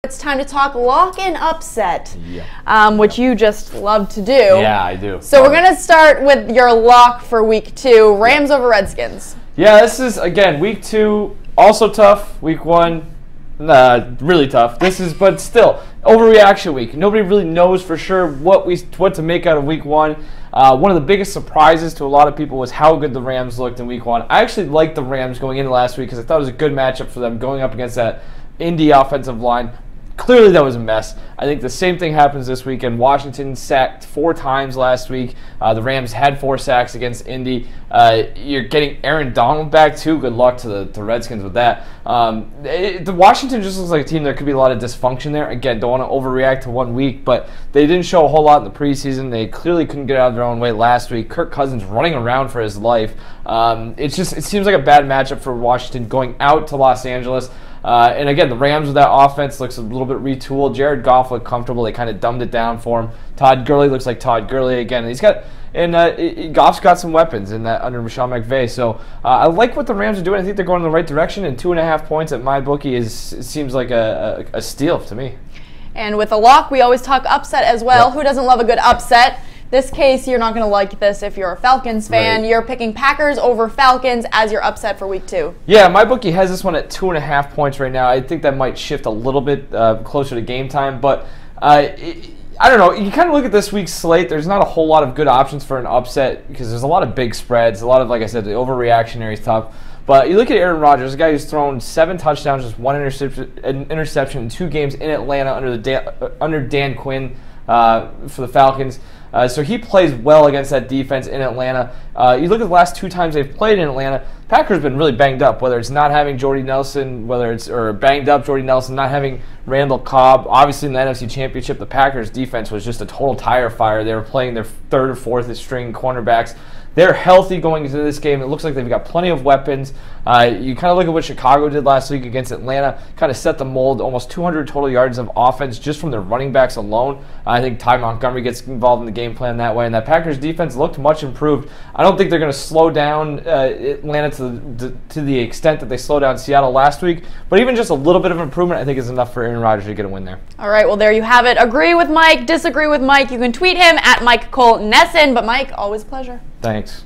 It's time to talk lock and upset, Yeah. which you just love to do. Yeah, I do. So we're going to start with your lock for week 2, Rams over Redskins. Yeah, this is, again, week 2, also tough. Week 1, really tough. But still, overreaction week. Nobody really knows for sure what to make out of week 1. One of the biggest surprises to a lot of people was how good the Rams looked in week 1. I actually liked the Rams going into last week because I thought it was a good matchup for them going up against that Indy offensive line. Clearly, that was a mess. I think the same thing happens this weekend. Washington sacked 4 times last week. The Rams had 4 sacks against Indy. You're getting Aaron Donald back, too. Good luck to the Redskins with that. The Washington just looks like a team there could be a lot of dysfunction there. Again, don't want to overreact to 1 week, but they didn't show a whole lot in the preseason. They clearly couldn't get out of their own way last week. Kirk Cousins running around for his life. It seems like a bad matchup for Washington going out to Los Angeles. And again, the Rams with that offense looks a little bit retooled. Jared Goff looked comfortable. They kind of dumbed it down for him. Todd Gurley looks like Todd Gurley again. Goff's got some weapons in that under Sean McVay. So I like what the Rams are doing. I think they're going in the right direction. And 2.5 points at MyBookie seems like a steal to me. And with a lock, we always talk upset as well. Yep. Who doesn't love a good upset? This case, you're not going to like this if you're a Falcons fan. Right. You're picking Packers over Falcons as your upset for week 2. Yeah, MyBookie has this one at 2.5 points right now. I think that might shift a little bit closer to game time, but I don't know. You kind of look at this week's slate. There's not a whole lot of good options for an upset because there's a lot of big spreads, a lot of, like I said, the overreactionary stuff. But you look at Aaron Rodgers, a guy who's thrown 7 touchdowns, just 1 interception in 2 games in Atlanta under Dan Quinn for the Falcons. So he plays well against that defense in Atlanta. You look at the last 2 times they've played in Atlanta, Packers have been really banged up, whether it's not having Jordy Nelson, or banged up Jordy Nelson, not having Randall Cobb. Obviously in the NFC Championship, the Packers defense was just a total tire fire. They were playing their 3rd or 4th string cornerbacks. They're healthy going into this game. It looks like they've got plenty of weapons. You kind of look at what Chicago did last week against Atlanta, kind of set the mold, almost 200 total yards of offense just from their running backs alone. I think Ty Montgomery gets involved in the game plan that way, and that Packers defense looked much improved. I don't think they're going to slow down Atlanta to the extent that they slowed down Seattle last week, but even just a little bit of improvement I think is enough for Aaron Rodgers to get a win there. All right, well, there you have it. Agree with Mike, disagree with Mike. You can tweet him at Mike Cole Nesson, but Mike, always a pleasure. Thanks.